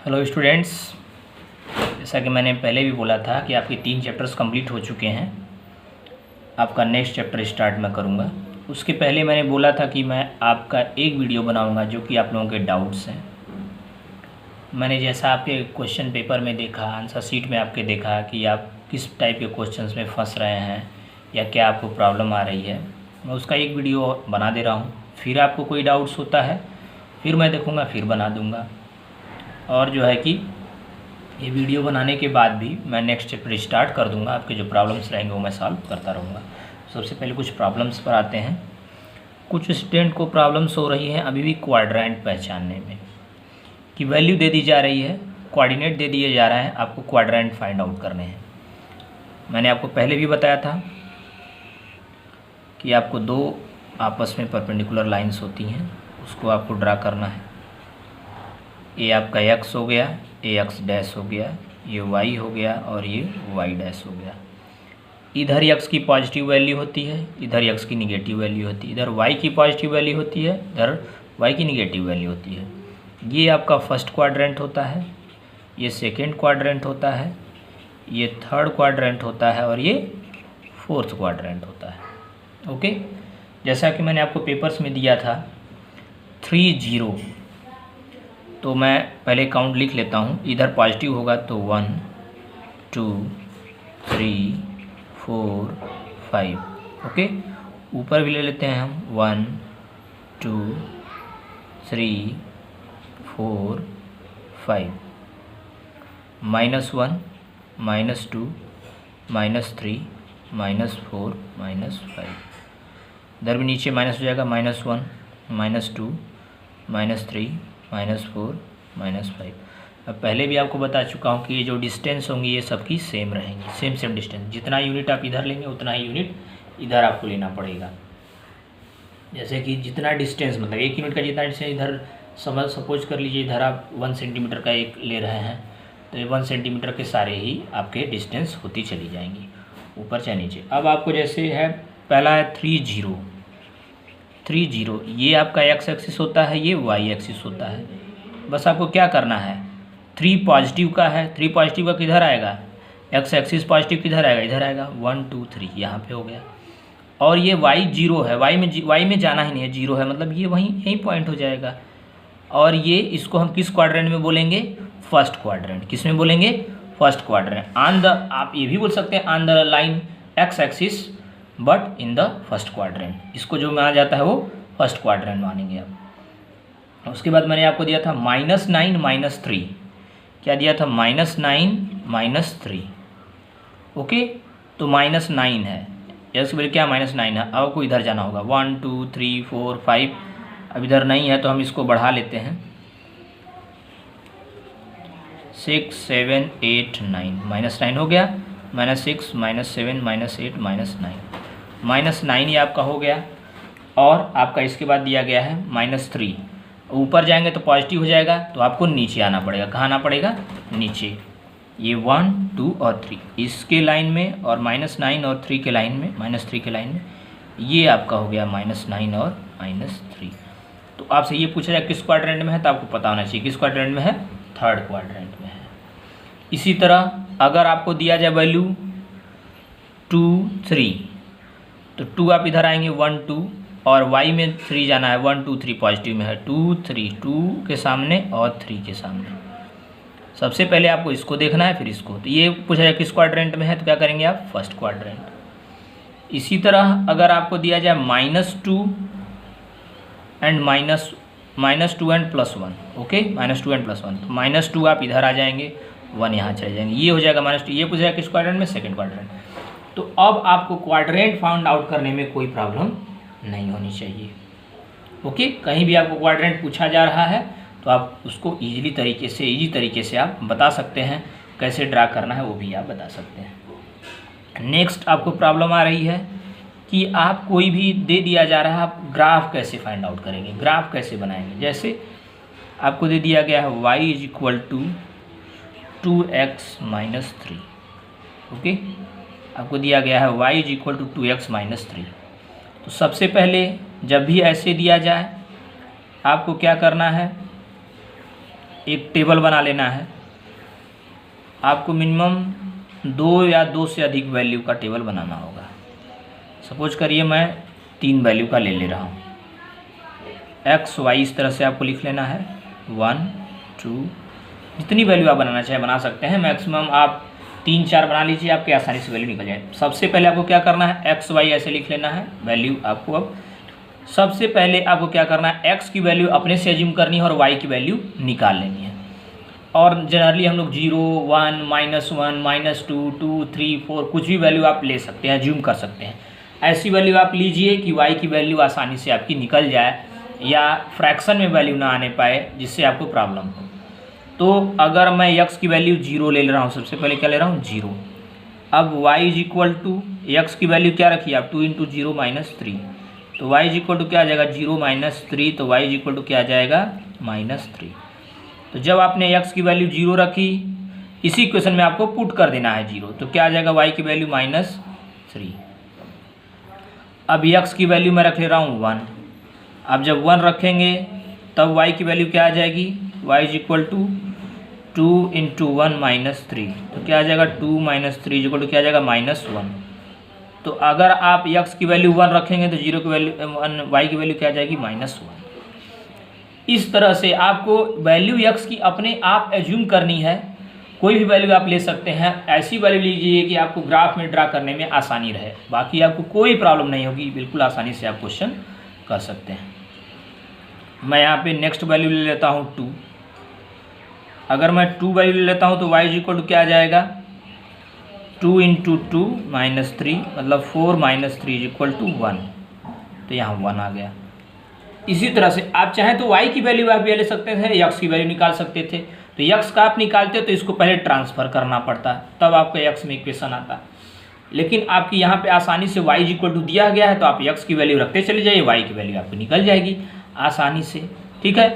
Hello students, जैसा कि मैंने पहले भी बोला था कि आपके 3 चैप्टर्स कंप्लीट हो चुके हैं। आपका नेक्स्ट चैप्टर स्टार्ट मैं करूँगा। उसके पहले मैंने बोला था कि मैं आपका एक वीडियो बनाऊँगा जो कि आप लोगों के डाउट्स हैं। मैंने जैसा आपके क्वेश्चन पेपर में देखा, आंसर शीट में आपके देखा कि आप किस टाइप के क्वेश्चंस में फंस रहे हैं या क्या आपको प्रॉब्लम आ रही है, मैं उसका एक वीडियो बना दे रहा हूँ। फिर आपको कोई डाउट्स होता है फिर मैं देखूँगा, फिर बना दूँगा। और जो है कि ये वीडियो बनाने के बाद भी मैं नेक्स्ट चैप्टर स्टार्ट कर दूंगा। आपके जो प्रॉब्लम्स रहेंगे वो मैं सॉल्व करता रहूँगा। सबसे पहले कुछ प्रॉब्लम्स पर आते हैं। कुछ स्टूडेंट को प्रॉब्लम्स हो रही हैं अभी भी क्वाड्रेंट पहचानने में, कि वैल्यू दे दी जा रही है, कोऑर्डिनेट दे दिए जा रहे हैं, आपको क्वाड्रेंट फाइंड आउट करने हैं। मैंने आपको पहले भी बताया था कि आपको दो आपस में परपेंडिकुलर लाइन्स होती हैं, उसको आपको ड्रा करना है। ये आपका x हो गया, ये x डैश हो गया, ये y हो गया और ये y डैश हो गया। इधर x की पॉजिटिव वैल्यू होती है, इधर x की निगेटिव वैल्यू होती है। इधर y की पॉजिटिव वैल्यू होती है, इधर y की निगेटिव वैल्यू होती है। ये आपका फर्स्ट क्वाड्रेंट होता है, ये सेकेंड क्वाड्रेंट होता है, ये थर्ड क्वाड्रेंट होता है और ये फोर्थ क्वाड्रेंट होता है। ओके, जैसा कि मैंने आपको पेपर्स में दिया था 3 0, तो मैं पहले काउंट लिख लेता हूँ। इधर पॉजिटिव होगा तो 1 2 3 4 5। ओके, ऊपर भी ले लेते हैं हम 1 2 3 4 5, -1 -2 -3 -4 -5। इधर भी नीचे माइनस हो जाएगा, -1 -2 -3 -4 -5। अब पहले भी आपको बता चुका हूँ कि ये जो डिस्टेंस होंगी ये सबकी सेम रहेंगी, सेम डिस्टेंस। जितना यूनिट आप इधर लेंगे उतना ही यूनिट इधर आपको लेना पड़ेगा। जैसे कि जितना डिस्टेंस, मतलब 1 यूनिट का जितना डिस्टेंस इधर सपोज कर लीजिए, इधर आप 1 सेंटीमीटर का एक ले रहे हैं, तो ये 1 सेंटीमीटर के सारे ही आपके डिस्टेंस होती चली जाएंगी, ऊपर चाहे नीचे। अब आपको जैसे है, पहला है 3 0, ये आपका x एक्सिस होता है, ये y एक्सिस होता है। बस आपको क्या करना है, 3 पॉजिटिव का है, 3 पॉजिटिव का किधर आएगा, x एक्सिस पॉजिटिव किधर आएगा, इधर आएगा। 1 2 3 यहाँ पे हो गया। और ये y 0 है, y में जाना ही नहीं है, 0 है, मतलब ये यहीं पॉइंट हो जाएगा। और ये इसको हम किस क्वाड्रेंट में बोलेंगे, फर्स्ट क्वाड्रेंट। किस में बोलेंगे, फर्स्ट क्वाड्रेंट। आप ये भी बोल सकते हैं on the line x axis but in the first quadrant. इसको जो माना जाता है वो फर्स्ट क्वाड्रेंट मानेंगे आप। उसके बाद मैंने आपको दिया था -9 -3। क्या दिया था, -9 -3। ओके, तो -9 है, इसके बजाय क्या -9 है। अब आपको इधर जाना होगा, 1 2 3 4 5। अब इधर नहीं है तो हम इसको बढ़ा लेते हैं, 6 7 8 9, -9 हो गया, -6 -7 -8 -9, -9 ये आपका हो गया। और आपका इसके बाद दिया गया है -3। ऊपर जाएंगे तो पॉजिटिव हो जाएगा, तो आपको नीचे आना पड़ेगा। कहाँ आना पड़ेगा, नीचे। ये 1 2 और 3 इसके लाइन में, और -9 और 3 के लाइन में, -3 के लाइन में, ये आपका हो गया -9 और -3। तो आपसे ये पूछा जाए किस क्वाड्रेंट में है, तो आपको पता होना चाहिए किस क्वाड्रेंट में है, थर्ड क्वाड्रेंट में है। इसी तरह अगर आपको दिया जाए वैल्यू 2 3, तो 2 आप इधर आएंगे 1 2, और y में 3 जाना है, 1 2 3 पॉजिटिव में है, 2 3, 2 के सामने और 3 के सामने। सबसे पहले आपको इसको देखना है, फिर इसको। तो ये पूछा जाए किस क्वाड्रेंट में है, तो क्या करेंगे आप, फर्स्ट क्वाड्रेंट। इसी तरह अगर आपको दिया जाए -2 एंड -2 एंड +1, ओके, -2 एंड +1, तो -2 आप इधर आ जाएंगे, 1 यहाँ चले जाएंगे, ये हो जाएगा -2। ये पूछा जाए किस क्वाड्रेंट में, सेकंड क्वाड्रेंट। तो अब आपको क्वाड्रेंट फाउंड आउट करने में कोई प्रॉब्लम नहीं होनी चाहिए। ओके, कहीं भी आपको क्वाड्रेंट पूछा जा रहा है तो आप उसको इजी तरीके से आप बता सकते हैं। कैसे ड्रा करना है वो भी आप बता सकते हैं। नेक्स्ट आपको प्रॉब्लम आ रही है कि आप कोई भी दे दिया जा रहा है, आप ग्राफ कैसे फाइंड आउट करेंगे, ग्राफ कैसे बनाएंगे। जैसे आपको दे दिया गया है y = 2x - 3। ओके, आपको दिया गया है y = 2x - 3। तो सबसे पहले जब भी ऐसे दिया जाए आपको क्या करना है, एक टेबल बना लेना है। आपको मिनिमम 2 या 2 से अधिक वैल्यू का टेबल बनाना होगा। सपोज करिए मैं 3 वैल्यू का ले रहा हूँ। एक्स वाई इस तरह से आपको लिख लेना है। 1 2 जितनी वैल्यू आप बनाना चाहे बना सकते हैं। मैक्सिमम आप 3-4 बना लीजिए, आपके आसानी से वैल्यू निकल जाए। सबसे पहले आपको क्या करना है, एक्स वाई ऐसे लिख लेना है वैल्यू आपको। अब सबसे पहले आपको क्या करना है, एक्स की वैल्यू अपने से एज्यूम करनी है और वाई की वैल्यू निकाल लेनी है। और जनरली हम लोग 0 1 -1 -2 2 3 4 कुछ भी वैल्यू आप ले सकते हैं, एज्यूम कर सकते हैं। ऐसी वैल्यू आप लीजिए कि वाई की वैल्यू आसानी से आपकी निकल जाए या फ्रैक्शन में वैल्यू ना आने पाए जिससे आपको प्रॉब्लम हो। तो अगर मैं x की वैल्यू 0 ले रहा हूँ, सबसे पहले क्या ले रहा हूँ 0। अब y is equal to X की वैल्यू क्या रखी आप 2 × 0 -3, तो y इज इक्वल टू क्या आ जाएगा 0 -3, तो y इज इक्वल टू क्या आ जाएगा -3। तो जब आपने x की वैल्यू 0 रखी, इसी क्वेश्चन में आपको पुट कर देना है 0, तो क्या आ जाएगा y की वैल्यू -3। अब x की वैल्यू मैं रख ले रहा हूँ 1। अब जब 1 रखेंगे तब y की वैल्यू क्या आ जाएगी, y इज इक्वल टू 2 × 1 -3, तो क्या आ जाएगा 2 - 3 इक्वल टू क्या आ जाएगा -1। तो अगर आप x की वैल्यू 1 रखेंगे तो 0 की वैल्यू y की वैल्यू क्या आ जाएगी -1। इस तरह से आपको वैल्यू x की अपने आप एज्यूम करनी है। कोई भी वैल्यू आप ले सकते हैं, ऐसी वैल्यू लीजिए कि आपको ग्राफ में ड्रा करने में आसानी रहे, बाकी आपको कोई प्रॉब्लम नहीं होगी, बिल्कुल आसानी से आप क्वेश्चन कर सकते हैं। मैं यहाँ पे नेक्स्ट वैल्यू ले लेता हूँ 2। अगर मैं 2 वैल्यू ले लेता हूँ तो y इज इक्वल टू क्या आ जाएगा 2 × 2 -3, मतलब 4 - 3 इक्वल टू 1, तो यहाँ 1 आ गया। इसी तरह से आप चाहें तो y की वैल्यू आप भी ले सकते थे, x की वैल्यू निकाल सकते थे। तो x का आप निकालते तो इसको पहले ट्रांसफ़र करना पड़ता, तब आपका x में इक्वेशन आता। लेकिन आपकी यहाँ पे आसानी से y इज इक्वल टू दिया गया है, तो आप x की वैल्यू रखते चले जाइए, y की वैल्यू आपको निकल जाएगी आसानी से। ठीक है,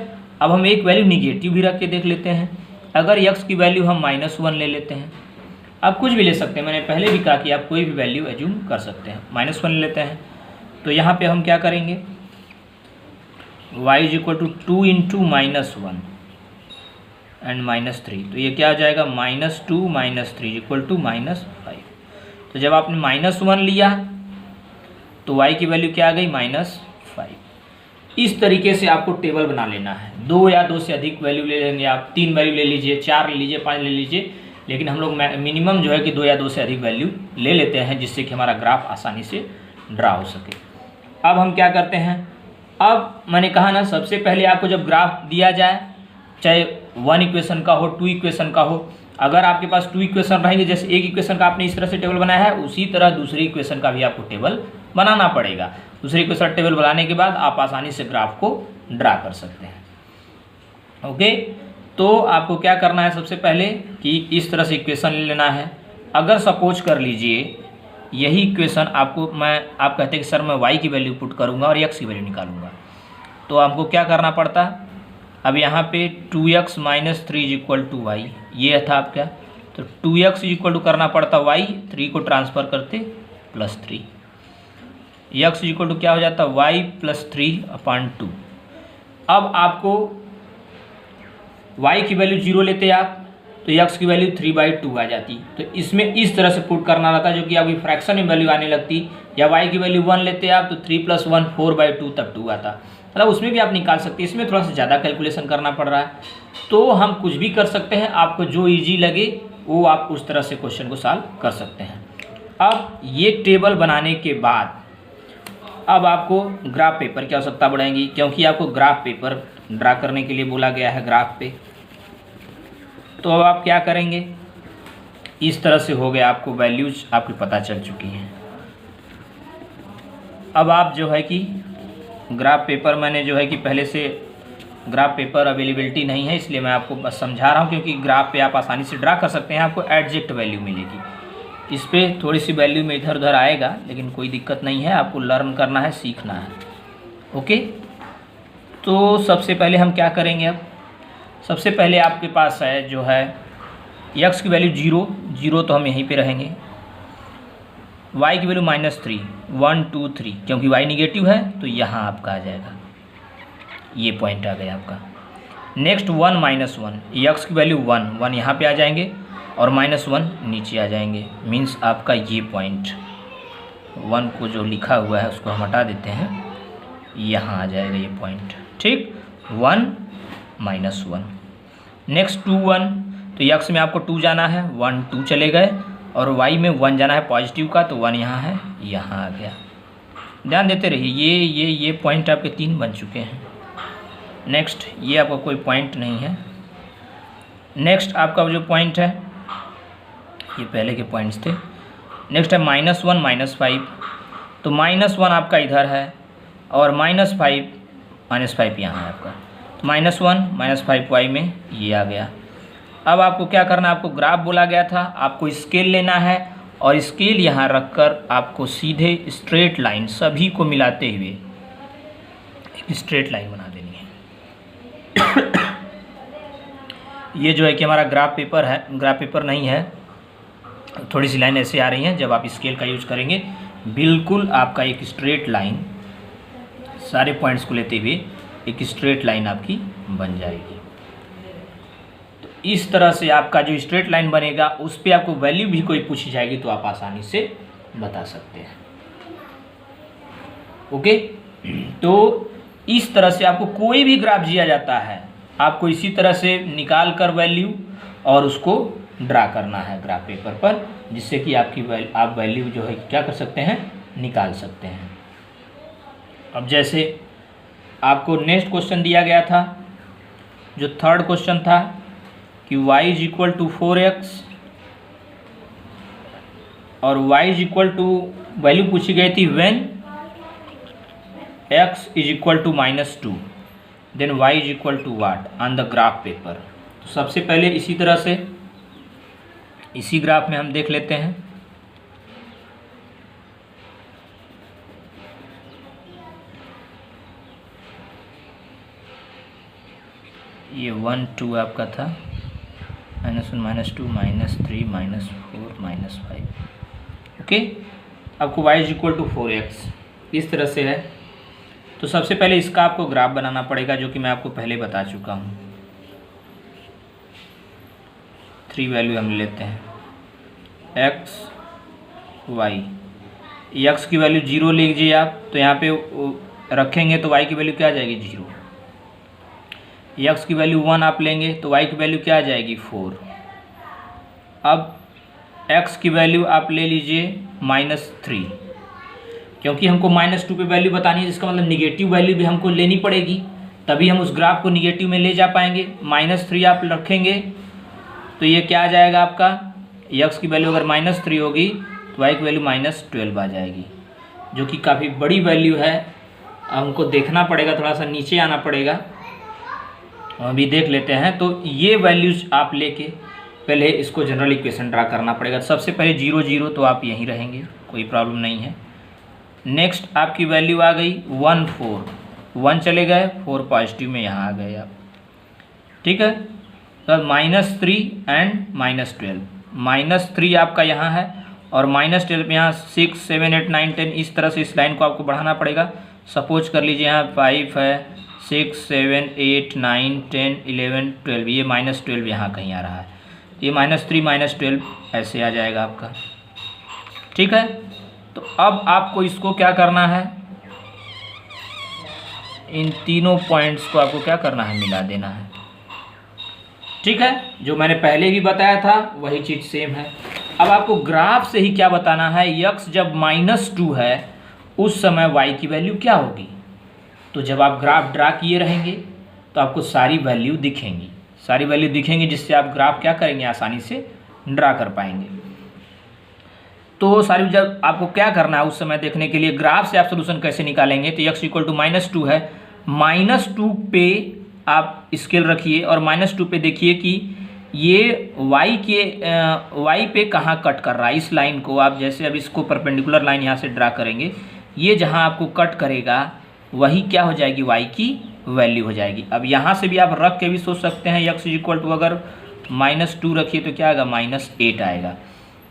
अब हम एक वैल्यू निगेटिव भी रख के देख लेते हैं। अगर x की वैल्यू हम -1 ले लेते हैं, आप कुछ भी ले सकते हैं, मैंने पहले भी कहा कि आप कोई भी वैल्यू एज्यूम कर सकते हैं। -1 ले लेते हैं, तो यहाँ पे हम क्या करेंगे, y is equal to 2 × -1 and -3, तो ये क्या आ जाएगा -2 -3 इक्वल टू -5। तो जब आपने -1 लिया तो y की वैल्यू क्या आ गई -5। इस तरीके से आपको टेबल बना लेना है। 2 या 2 से अधिक वैल्यू ले लेंगे आप, 3 वैल्यू ले लीजिए, 4 ले लीजिए, 5 ले लीजिए, लेकिन हम लोग मिनिमम जो है कि 2 या 2 से अधिक वैल्यू ले लेते हैं, जिससे कि हमारा ग्राफ आसानी से ड्रा हो सके। अब हम क्या करते हैं, अब मैंने कहा ना, सबसे पहले आपको जब ग्राफ दिया जाए, चाहे 1 इक्वेशन का हो 2 इक्वेशन का हो, अगर आपके पास 2 इक्वेशन रहेंगे, जैसे एक इक्वेशन का आपने इस तरह से टेबल बनाया है, उसी तरह दूसरी इक्वेशन का भी आपको टेबल बनाना पड़ेगा। दूसरी इक्वेशन टेबल बनाने के बाद आप आसानी से ग्राफ को ड्रा कर सकते हैं। ओके, तो आपको क्या करना है, सबसे पहले कि इस तरह से इक्वेशन ले लेना है। अगर सपोज कर लीजिए यही इक्वेशन आपको आप कहते हैं कि सर मैं y की वैल्यू पुट करूँगा और x की वैल्यू निकालूंगा, तो आपको क्या करना पड़ता। अब यहाँ पे 2x - 3 इक्वल टू y, ये था आपका, तो 2x इक्वल टू करना पड़ता y, 3 को ट्रांसफ़र करते +3, x इक्वल टू क्या हो जाता y + 3/2। अब आपको y की वैल्यू 0 लेते आप तो x की वैल्यू 3/2 आ जाती। तो इसमें इस तरह से पुट करना रहता, जो कि अभी फ्रैक्शन में वैल्यू आने लगती, या y की वैल्यू 1 लेते आप तो 3 + 1 4/2 तब 2 आता, मतलब उसमें भी आप निकाल सकते हैं। इसमें थोड़ा सा ज़्यादा कैलकुलेशन करना पड़ रहा है, तो हम कुछ भी कर सकते हैं, आपको जो ईजी लगे वो आप उस तरह से क्वेश्चन को सॉल्व कर सकते हैं। अब ये टेबल बनाने के बाद अब आपको ग्राफ पेपर की आवश्यकता पड़ेगी, क्योंकि आपको ग्राफ पेपर ड्रा करने के लिए बोला गया है ग्राफ पे। तो अब आप क्या करेंगे, इस तरह से हो गया, आपको वैल्यूज आपकी पता चल चुकी हैं। अब आप जो है कि ग्राफ पेपर, मैंने जो है कि पहले से ग्राफ पेपर अवेलेबिलिटी नहीं है, इसलिए मैं आपको बस समझा रहा हूँ, क्योंकि ग्राफ पे आप आसानी से ड्रा कर सकते हैं, आपको एग्जैक्ट वैल्यू मिलेगी। इस पर थोड़ी सी वैल्यू में इधर उधर आएगा, लेकिन कोई दिक्कत नहीं है, आपको लर्न करना है, सीखना है। ओके, तो सबसे पहले हम क्या करेंगे, अब सबसे पहले आपके पास है जो है x की वैल्यू 0 तो हम यहीं पे रहेंगे, y की वैल्यू -3 1 2 3, क्योंकि y निगेटिव है तो यहाँ आपका आ जाएगा, ये पॉइंट आ गया आपका। नेक्स्ट 1 माइनस 1, यक्स की वैल्यू 1 यहाँ पे आ जाएंगे और -1 नीचे आ जाएंगे। मीन्स आपका ये पॉइंट 1 को जो लिखा हुआ है उसको हम हटा देते हैं, यहाँ आ जाएगा ये पॉइंट। ठीक, 1 माइनस 1। नेक्स्ट 2 1, तो यक्स में आपको 2 जाना है, 1 2 चले गए, और वाई में 1 जाना है पॉजिटिव का, तो 1 यहाँ है, यहाँ आ गया। ध्यान देते रहिए, ये पॉइंट आपके 3 बन चुके हैं। नेक्स्ट ये आपका कोई पॉइंट नहीं है। नेक्स्ट आपका जो पॉइंट है, ये पहले के पॉइंट्स थे। नेक्स्ट है -1 -5, तो -1 आपका इधर है और -5 यहाँ है आपका, -1 -5 वाई में ये आ गया। अब आपको क्या करना है, आपको ग्राफ बोला गया था, आपको स्केल लेना है और स्केल यहाँ रखकर आपको सीधे स्ट्रेट लाइन सभी को मिलाते हुए एक स्ट्रेट लाइन बना देनी है। ये जो है कि हमारा ग्राफ पेपर है, ग्राफ पेपर नहीं है, थोड़ी सी लाइन ऐसे आ रही हैं। जब आप स्केल का यूज करेंगे बिल्कुल आपका एक स्ट्रेट लाइन सारे पॉइंट्स को लेते हुए एक स्ट्रेट लाइन आपकी बन जाएगी। तो इस तरह से आपका जो स्ट्रेट लाइन बनेगा उस पर आपको वैल्यू भी कोई पूछी जाएगी तो आप आसानी से बता सकते हैं। ओके, तो इस तरह से आपको कोई भी ग्राफ दिया जाता है, आपको इसी तरह से निकाल कर वैल्यू और उसको ड्रा करना है ग्राफ पेपर पर, जिससे कि आप वैल्यू जो है क्या कर सकते हैं, निकाल सकते हैं। अब जैसे आपको नेक्स्ट क्वेश्चन दिया गया था, जो थर्ड क्वेश्चन था कि y = 4x और y = वैल्यू पूछी गई थी when x = -2, then y = what on the graph paper. तो सबसे पहले इसी तरह से इसी ग्राफ में हम देख लेते हैं। ये 1 2 आपका था, -1 -2 -3 -4 -5। ओके, आपको y = 4x इस तरह से है। तो सबसे पहले इसका आपको ग्राफ बनाना पड़ेगा, जो कि मैं आपको पहले बता चुका हूँ। 3 वैल्यू हम लेते हैं, x y। x की वैल्यू 0 लीजिए आप, तो यहाँ पे रखेंगे तो y की वैल्यू क्या आ जाएगी, 0। x की वैल्यू 1 आप लेंगे तो y की वैल्यू क्या आ जाएगी, 4। अब x की वैल्यू आप ले लीजिए -3, क्योंकि हमको -2 पे वैल्यू बतानी है, जिसका मतलब निगेटिव वैल्यू भी हमको लेनी पड़ेगी, तभी हम उस ग्राफ को निगेटिव में ले जा पाएंगे। -3 आप रखेंगे तो ये क्या आ जाएगा आपका, x की वैल्यू अगर -3 होगी तो y की वैल्यू -12 आ जाएगी, जो कि काफ़ी बड़ी वैल्यू है। हमको देखना पड़ेगा, थोड़ा सा नीचे आना पड़ेगा, अभी देख लेते हैं। तो ये वैल्यूज आप लेके पहले इसको जनरल इक्वेशन ड्रा करना पड़ेगा। सबसे पहले 0 0, तो आप यहीं रहेंगे, कोई प्रॉब्लम नहीं है। नेक्स्ट आपकी वैल्यू आ गई 1 4, 1 चले गए, 4 पॉजिटिव में यहाँ आ गए आप। ठीक है, तो -3 एंड -12, -3 आपका यहाँ है और -12 में यहाँ 6 7 8 9 10, इस तरह से इस लाइन को आपको बढ़ाना पड़ेगा। सपोज कर लीजिए यहाँ 5 है, 6 7 8 9 10 11 12, ये -12 यहाँ कहीं आ रहा है, ये -3 -12 ऐसे आ जाएगा आपका। ठीक है, तो अब आपको इसको क्या करना है, इन तीनों पॉइंट्स को आपको क्या करना है, मिला देना है। ठीक है, जो मैंने पहले भी बताया था वही चीज़ सेम है। अब आपको ग्राफ से ही क्या बताना है, x जब -2 है उस समय y की वैल्यू क्या होगी। तो जब आप ग्राफ ड्रा किए रहेंगे तो आपको सारी वैल्यू दिखेंगी, जिससे आप ग्राफ क्या करेंगे, आसानी से ड्रा कर पाएंगे। तो सारी जब आपको क्या करना है उस समय देखने के लिए, ग्राफ से आप सोल्यूशन कैसे निकालेंगे। तो x = -2 है, -2 पे आप स्केल रखिए और -2 पे देखिए कि ये y पे कहाँ कट कर रहा है। इस लाइन को आप जैसे अब इसको परपेंडिकुलर लाइन यहाँ से ड्रा करेंगे, ये जहाँ आपको कट करेगा वही क्या हो जाएगी, y की वैल्यू हो जाएगी। अब यहाँ से भी आप रख के भी सोच सकते हैं, x = अगर -2 रखिए तो क्या आएगा, -8 आएगा।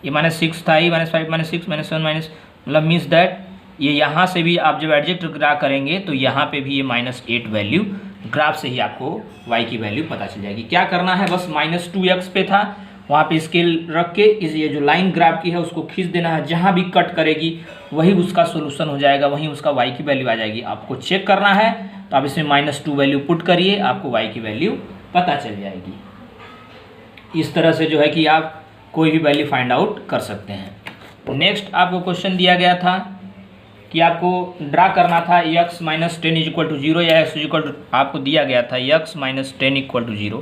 ये -6 था, ये -5 -6 -7 मतलब मीन्स दैट ये यहाँ से भी आप जब एडजेक्ट ड्रा करेंगे तो यहाँ पे भी ये -8 वैल्यू ग्राफ से ही आपको y की वैल्यू पता चल जाएगी। क्या करना है, बस -2x पे था, वहाँ पे स्केल रख के इस ये जो लाइन ग्राफ की है उसको खींच देना है, जहाँ भी कट करेगी वही उसका सोल्यूशन हो जाएगा, वहीं उसका y की वैल्यू आ जाएगी। आपको चेक करना है तो आप इसमें -2 वैल्यू पुट करिए, आपको y की वैल्यू पता चल जाएगी। इस तरह से जो है कि आप कोई भी वैल्यू फाइंड आउट कर सकते हैं। नेक्स्ट आपको क्वेश्चन दिया गया था कि आपको ड्रा करना था x - 10 = 0 या x = आपको दिया गया था x - 10 = 0,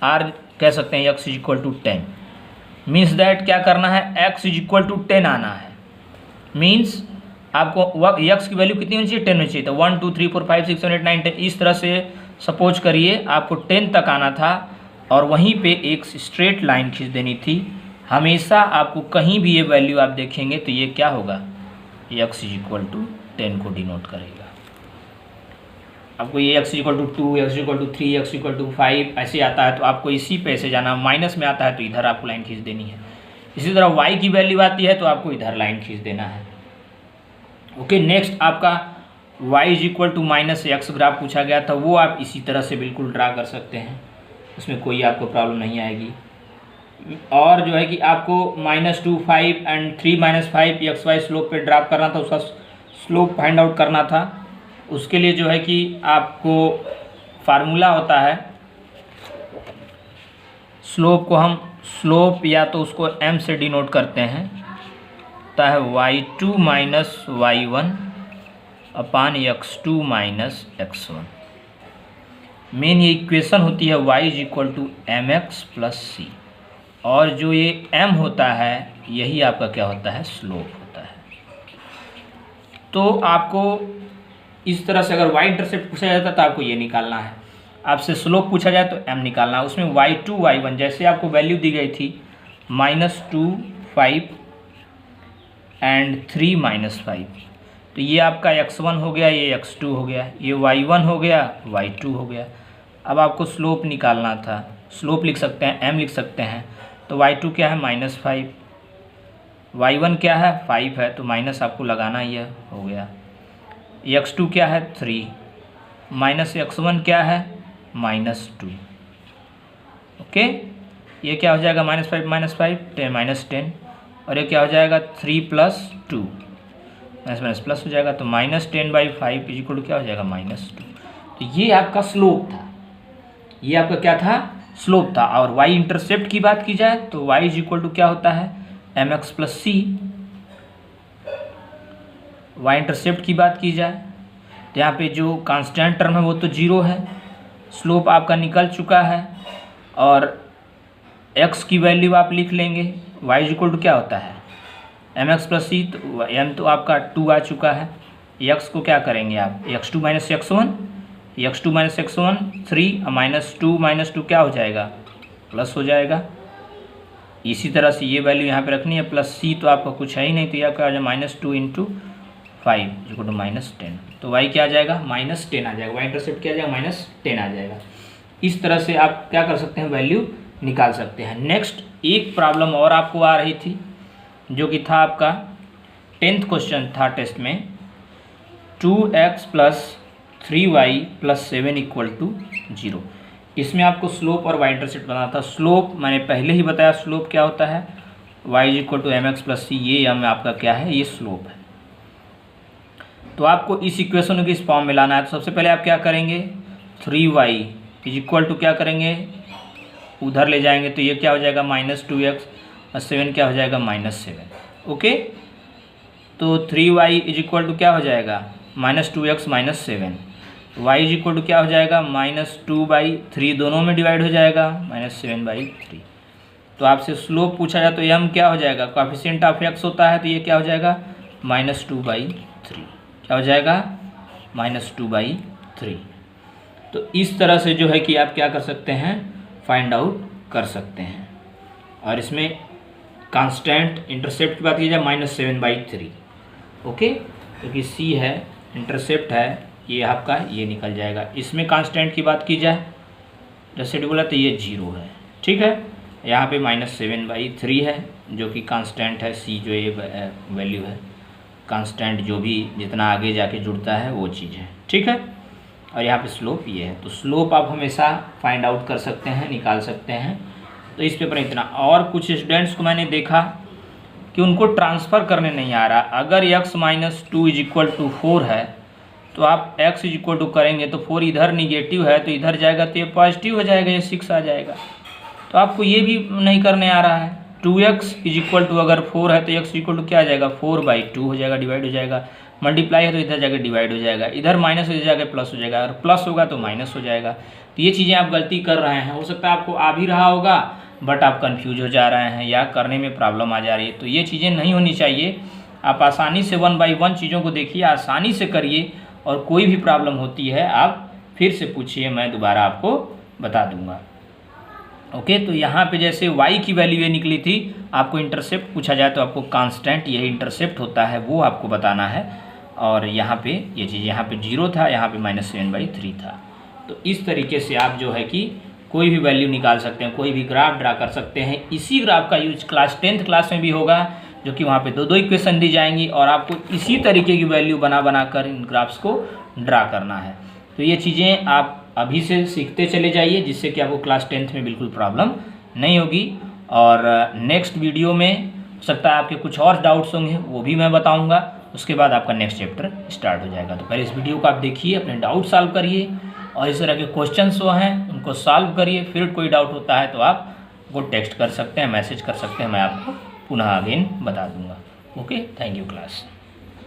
आर कह सकते हैं x = 10। मीन्स दैट क्या करना है, x = 10 आना है। मीन्स आपको x की वैल्यू कितनी होनी चाहिए, 10 होनी चाहिए। तो 1 2 3 4 5 6 7 8 9 10 इस तरह से सपोज करिए आपको 10 तक आना था और वहीं पे एक स्ट्रेट लाइन खींच देनी थी। हमेशा आपको कहीं भी ये वैल्यू आप देखेंगे तो ये क्या होगा, x = 10 को डिनोट करेगा। आपको ये x = 2, x = 3, x = 5 ऐसे आता है तो आपको इसी पे से जाना, माइनस में आता है तो इधर आपको लाइन खींच देनी है। इसी तरह y की वैल्यू आती है तो आपको इधर लाइन खींच देना है। ओके, नेक्स्ट आपका y = -x ग्राफ पूछा गया था, वो आप इसी तरह से बिल्कुल ड्रा कर सकते हैं, उसमें कोई आपको प्रॉब्लम नहीं आएगी। और जो है कि आपको -2 5 एंड 3 - 5 xy स्लोप पे ड्रॉप करना था, उसका स्लोप फाइंड आउट करना था। उसके लिए जो है कि आपको फार्मूला होता है, स्लोप को हम स्लोप या तो उसको m से डिनोट करते हैं, होता है y2 - y1 अपान x2 - x1। मेन ये इक्वेशन होती है y = mx + c, और जो ये m होता है यही आपका क्या होता है, स्लोप होता है। तो आपको इस तरह से अगर y इंटरसेप्ट पूछा जाता तो आपको ये निकालना है, आपसे स्लोप पूछा जाए तो m निकालना है। उसमें y2 y1 जैसे आपको वैल्यू दी गई थी -2 5 एंड 3 - 5, तो ये आपका x1 हो गया, ये x2 हो गया, ये y1 हो गया, y2 हो गया। अब आपको स्लोप निकालना था, स्लोप लिख सकते हैं, m लिख सकते हैं। तो y2 क्या है, -5, y1 क्या है, 5 है, तो माइनस आपको लगाना, ये हो गया। x2 क्या है, 3, माइनस x1 क्या है, -2। ओके, ये क्या हो जाएगा, -5 - 5 10, और ये क्या हो जाएगा, 3 + 2 माइनस प्लस हो जाएगा, तो -10/5 = क्या हो जाएगा, -2। तो ये आपका स्लोप था, ये आपका क्या था, स्लोप था। और y इंटरसेप्ट की बात की जाए तो y = क्या होता है, mx + c। y इंटरसेप्ट की बात की जाए तो यहाँ पे जो कांस्टेंट टर्म है वो तो 0 है, स्लोप आपका निकल चुका है, और x की वैल्यू आप लिख लेंगे। y = क्या होता है, mx + c, तो m तो आपका 2 आ चुका है। x को क्या करेंगे आप, x2 - x1, x2 - x1 3, -2 - 2 क्या हो जाएगा, प्लस हो जाएगा। इसी तरह से ये वैल्यू यहाँ पे रखनी है, प्लस c तो आपका कुछ है ही नहीं, तो यह क्या हो जाएगा, -2 × 5 = -10। तो y क्या आ जाएगा, -10 आ जाएगा, y इंटरसेप्ट क्या आ जाएगा, -10 आ जाएगा। इस तरह से आप क्या कर सकते हैं, वैल्यू निकाल सकते हैं। नेक्स्ट एक प्रॉब्लम और आपको आ रही थी, जो कि था आपका 10th क्वेश्चन था टेस्ट में, 2x + 3y + 7 = 0। इसमें आपको स्लोप और y इंटरसेप्ट बनाना था। स्लोप मैंने पहले ही बताया, स्लोप क्या होता है, y = mx + c, ये m आपका क्या है, ये स्लोप है। तो आपको इस इक्वेशन को इस फॉर्म में लाना है। तो सबसे पहले आप क्या करेंगे, 3y = क्या करेंगे, उधर ले जाएंगे, तो ये क्या हो जाएगा, -2x और 7 क्या हो जाएगा, -7। ओके, तो 3y = क्या हो जाएगा, -2x - 7, y = क्या हो जाएगा, -2/3, दोनों में डिवाइड हो जाएगा, -7/3। तो आपसे स्लोप पूछा जाए तो m क्या हो जाएगा, कोएफिशिएंट ऑफ x होता है, तो ये क्या हो जाएगा, -2/3, क्या हो जाएगा, -2/3। तो इस तरह से जो है कि आप क्या कर सकते हैं, फाइंड आउट कर सकते हैं। और इसमें कांस्टेंट इंटरसेप्ट की बात की जाए, -7/3। ओके, क्योंकि c है, इंटरसेप्ट है, ये आपका ये निकल जाएगा। इसमें कांस्टेंट की बात की जाए, जैसे बोला तो ये 0 है, ठीक है। यहाँ पे -7/3 है, जो कि कांस्टेंट है, c जो ये वैल्यू है, कांस्टेंट जो भी जितना आगे जाके जुड़ता है वो चीज़ है, ठीक है। और यहाँ पे स्लोप ये है। तो स्लोप आप हमेशा फाइंड आउट कर सकते हैं, निकाल सकते हैं। तो इस पेपर में इतना। और कुछ स्टूडेंट्स को मैंने देखा कि उनको ट्रांसफ़र करने नहीं आ रहा। अगर x minus 2 is equal to 4 है तो आप x इज इक्वल टू करेंगे तो 4 इधर निगेटिव है तो इधर जाएगा तो ये पॉजिटिव हो जाएगा, ये 6 आ जाएगा। तो आपको ये भी नहीं करने आ रहा है। 2x इज इक्वल टू अगर 4 है तो x इक्वल टू क्या आ जाएगा, 4/2 हो जाएगा, डिवाइड हो जाएगा। मल्टीप्लाई है तो इधर जाकर डिवाइड हो जाएगा, इधर माइनस हो जाएगा प्लस हो जाएगा, अगर प्लस होगा तो माइनस हो जाएगा। तो ये चीज़ें आप गलती कर रहे हैं। हो सकता है आपको आ भी रहा होगा बट आप कंफ्यूज हो जा रहे हैं या करने में प्रॉब्लम आ जा रही है। तो ये चीज़ें नहीं होनी चाहिए। आप आसानी से 1 बाई 1 चीज़ों को देखिए, आसानी से करिए, और कोई भी प्रॉब्लम होती है आप फिर से पूछिए, मैं दोबारा आपको बता दूंगा। ओके, तो यहाँ पे जैसे y की वैल्यू ये निकली थी, आपको इंटरसेप्ट पूछा जाए तो आपको कांस्टेंट यही इंटरसेप्ट होता है वो आपको बताना है। और यहाँ पे ये चीज़, यहाँ पे 0 था, यहाँ पे -7/3 था। तो इस तरीके से आप जो है कि कोई भी वैल्यू निकाल सकते हैं, कोई भी ग्राफ ड्रा कर सकते हैं। इसी ग्राफ का यूज क्लास 10th क्लास में भी होगा, जो कि वहाँ पे 2-2 इक्वेशन दी जाएंगी और आपको इसी तरीके की वैल्यू बना कर इन ग्राफ्स को ड्रा करना है। तो ये चीज़ें आप अभी से सीखते चले जाइए, जिससे कि आपको क्लास 10th में बिल्कुल प्रॉब्लम नहीं होगी। और नेक्स्ट वीडियो में हो सकता है आपके कुछ और डाउट्स होंगे, वो भी मैं बताऊँगा। उसके बाद आपका नेक्स्ट चैप्टर स्टार्ट हो जाएगा। तो पहले इस वीडियो को आप देखिए, अपने डाउट सॉल्व करिए और इस तरह के क्वेश्चंस वो हैं उनको सॉल्व करिए। फिर कोई डाउट होता है तो आप वो टेक्स्ट कर सकते हैं, मैसेज कर सकते हैं, मैं आपको पुनः अगेन बता दूंगा। Okay, thank you class.